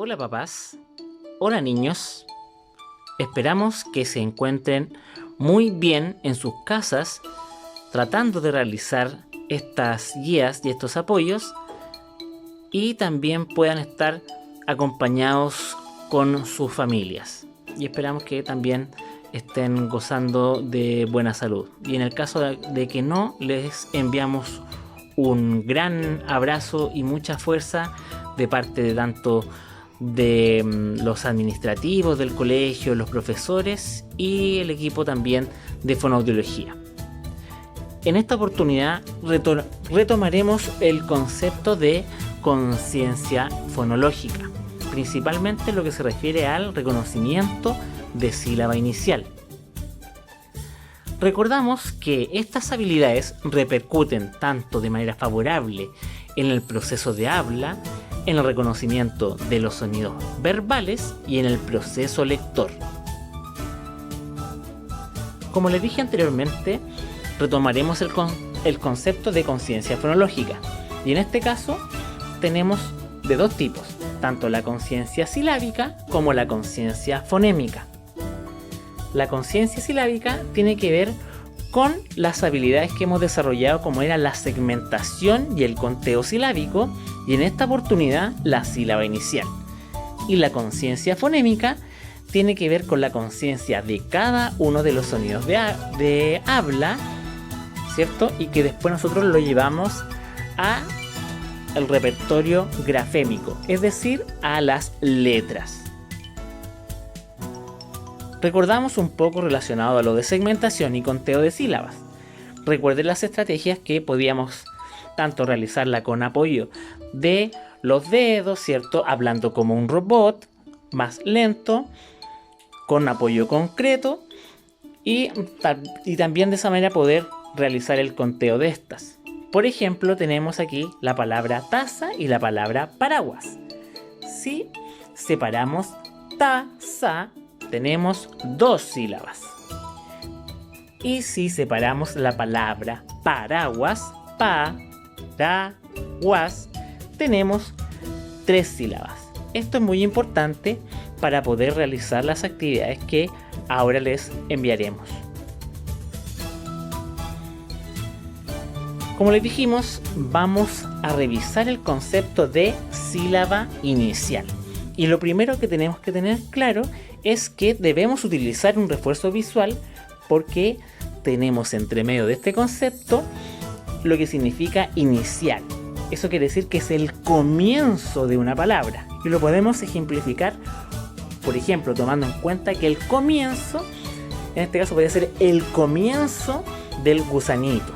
Hola papás, hola niños, esperamos que se encuentren muy bien en sus casas tratando de realizar estas guías y estos apoyos y también puedan estar acompañados con sus familias y esperamos que también estén gozando de buena salud y en el caso de que no, les enviamos un gran abrazo y mucha fuerza de parte de tanto de los administrativos del colegio, los profesores y el equipo también de fonoaudiología. En esta oportunidad retomaremos el concepto de conciencia fonológica, principalmente lo que se refiere al reconocimiento de sílaba inicial. Recordamos que estas habilidades repercuten tanto de manera favorable en el proceso de habla, en el reconocimiento de los sonidos verbales y en el proceso lector. Como les dije anteriormente, retomaremos el concepto de conciencia fonológica y en este caso tenemos de dos tipos, tanto la conciencia silábica como la conciencia fonémica. La conciencia silábica tiene que ver con las habilidades que hemos desarrollado como era la segmentación y el conteo silábico y en esta oportunidad la sílaba inicial. Y la conciencia fonémica tiene que ver con la conciencia de cada uno de los sonidos de habla, ¿cierto? Y que después nosotros lo llevamos al repertorio grafémico, es decir, a las letras. Recordamos un poco relacionado a lo de segmentación y conteo de sílabas. Recuerden las estrategias que podíamos tanto realizarla con apoyo de los dedos, ¿cierto? Hablando como un robot, más lento, con apoyo concreto y también de esa manera poder realizar el conteo de estas. Por ejemplo, tenemos aquí la palabra taza y la palabra paraguas. Si separamos taza, tenemos dos sílabas. Y si separamos la palabra paraguas, paraguas, tenemos tres sílabas. Esto es muy importante para poder realizar las actividades que ahora les enviaremos. Como les dijimos, vamos a revisar el concepto de sílaba inicial. Y lo primero que tenemos que tener claro es que debemos utilizar un refuerzo visual porque tenemos entre medio de este concepto lo que significa inicial. Eso quiere decir que es el comienzo de una palabra. Y lo podemos ejemplificar, por ejemplo, tomando en cuenta que el comienzo, en este caso podría ser el comienzo del gusanito,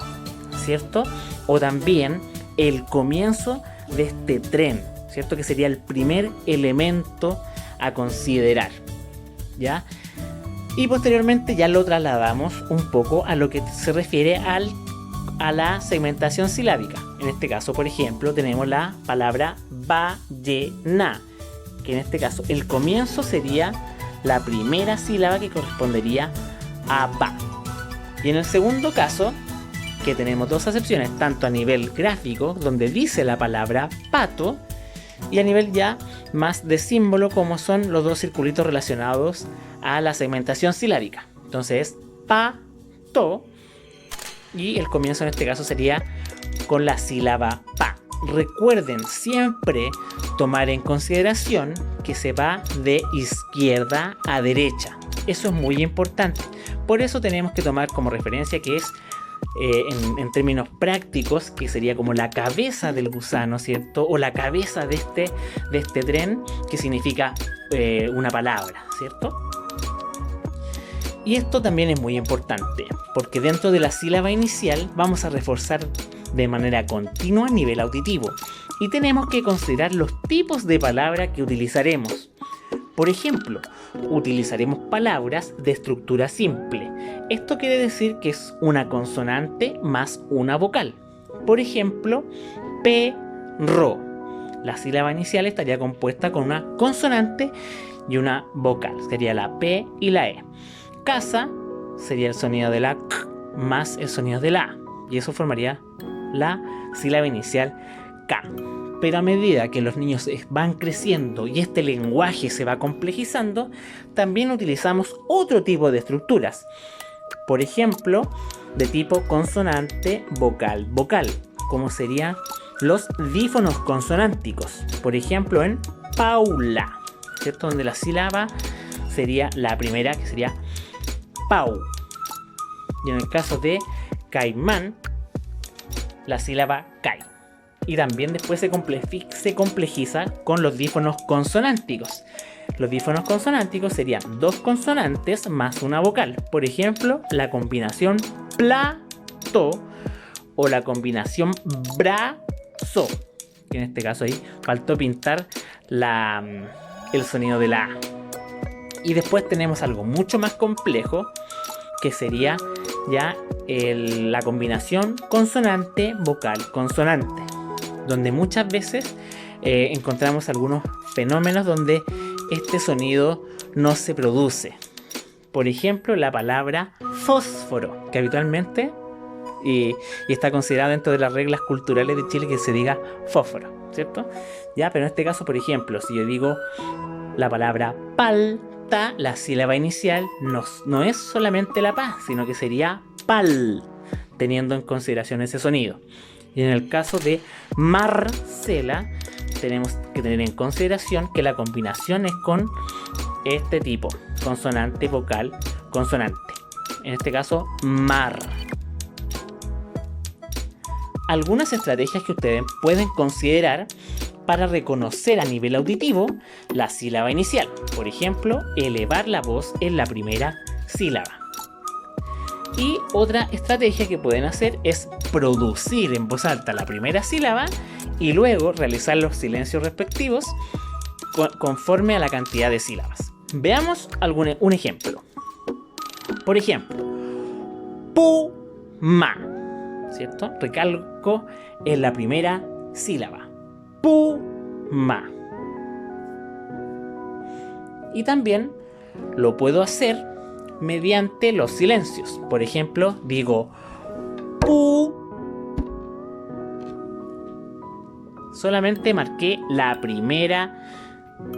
¿cierto? O también el comienzo de este tren, ¿cierto? Que sería el primer elemento a considerar, ¿ya? Y posteriormente ya lo trasladamos un poco a lo que se refiere a la segmentación silábica. En este caso, por ejemplo, tenemos la palabra ballena, que en este caso el comienzo sería la primera sílaba que correspondería a ba. Y en el segundo caso, que tenemos dos acepciones, tanto a nivel gráfico, donde dice la palabra pato, y a nivel ya más de símbolo, como son los dos circulitos relacionados a la segmentación silábica. Entonces, pato, y el comienzo en este caso sería con la sílaba pa. Recuerden siempre tomar en consideración que se va de izquierda a derecha. Eso es muy importante. Por eso tenemos que tomar como referencia que es en términos prácticos, que sería como la cabeza del gusano, ¿cierto? O la cabeza de este tren, que significa una palabra, ¿cierto? Y esto también es muy importante, porque dentro de la sílaba inicial vamos a reforzar de manera continua a nivel auditivo. Y tenemos que considerar los tipos de palabras que utilizaremos. Por ejemplo, utilizaremos palabras de estructura simple. Esto quiere decir que es una consonante más una vocal. Por ejemplo, perro. La sílaba inicial estaría compuesta con una consonante y una vocal. Sería la P y la E. Casa sería el sonido de la K más el sonido de la A. Y eso formaría la sílaba inicial K. pero a medida que los niños van creciendo y este lenguaje se va complejizando, también utilizamos otro tipo de estructuras. Por ejemplo, de tipo consonante, vocal, vocal, como serían los dífonos consonánticos. Por ejemplo, en Paula, ¿cierto? Donde la sílaba sería la primera, que sería Pau. Y en el caso de caimán, la sílaba Kai. Y también después se complejiza con los dífonos consonánticos. Los dífonos consonánticos serían dos consonantes más una vocal. Por ejemplo, la combinación plato o la combinación brazo. Que en este caso ahí faltó pintar el sonido de la A. Y después tenemos algo mucho más complejo, que sería ya la combinación consonante, vocal, consonante, donde muchas veces encontramos algunos fenómenos donde este sonido no se produce. Por ejemplo, la palabra fósforo, que habitualmente y está considerada dentro de las reglas culturales de Chile que se diga fósforo, ¿cierto? Ya, pero en este caso, por ejemplo, si yo digo la palabra palta, la sílaba inicial no es solamente la pa, sino que sería pal, teniendo en consideración ese sonido. Y en el caso de Marcela, tenemos que tener en consideración que la combinación es con este tipo, consonante, vocal, consonante. En este caso, mar. Algunas estrategias que ustedes pueden considerar para reconocer a nivel auditivo la sílaba inicial. Por ejemplo, elevar la voz en la primera sílaba. Y otra estrategia que pueden hacer es producir en voz alta la primera sílaba y luego realizar los silencios respectivos conforme a la cantidad de sílabas. Veamos un ejemplo. Por ejemplo, puma, ¿cierto? Recalco en la primera sílaba. Puma. Y también lo puedo hacer mediante los silencios. Por ejemplo, digo pu. Solamente marqué la primera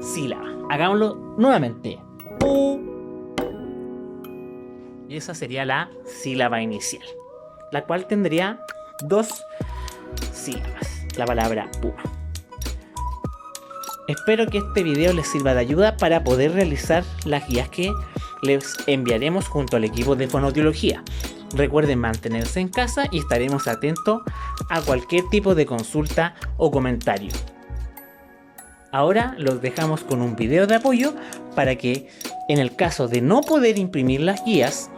sílaba. Hagámoslo nuevamente. Pu. Y esa sería la sílaba inicial, la cual tendría dos sílabas, la palabra puma. Espero que este video les sirva de ayuda para poder realizar las guías que les enviaremos junto al equipo de fonoaudiología. Recuerden mantenerse en casa y estaremos atentos a cualquier tipo de consulta o comentario. Ahora los dejamos con un video de apoyo para que, en el caso de no poder imprimir las guías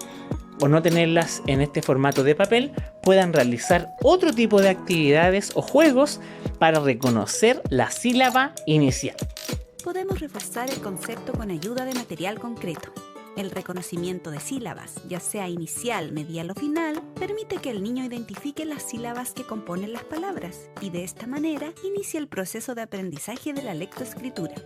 o no tenerlas en este formato de papel, puedan realizar otro tipo de actividades o juegos para reconocer la sílaba inicial. Podemos reforzar el concepto con ayuda de material concreto. El reconocimiento de sílabas, ya sea inicial, medial o final, permite que el niño identifique las sílabas que componen las palabras y de esta manera inicia el proceso de aprendizaje de la lectoescritura.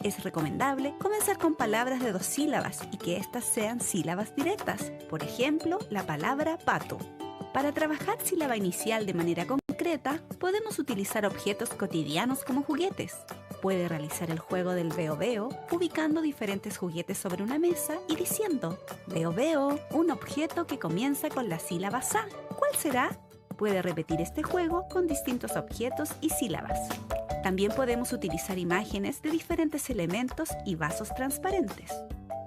Es recomendable comenzar con palabras de 2 sílabas y que éstas sean sílabas directas, por ejemplo, la palabra pato. Para trabajar sílaba inicial de manera concreta, podemos utilizar objetos cotidianos como juguetes. Puede realizar el juego del veo veo, ubicando diferentes juguetes sobre una mesa y diciendo: veo veo, un objeto que comienza con la sílaba sa. ¿Cuál será? Puede repetir este juego con distintos objetos y sílabas. También podemos utilizar imágenes de diferentes elementos y vasos transparentes.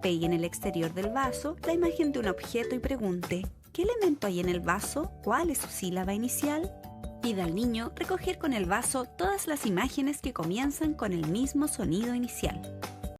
Pegue en el exterior del vaso la imagen de un objeto y pregunte: ¿qué elemento hay en el vaso? ¿Cuál es su sílaba inicial? Pida al niño recoger con el vaso todas las imágenes que comienzan con el mismo sonido inicial.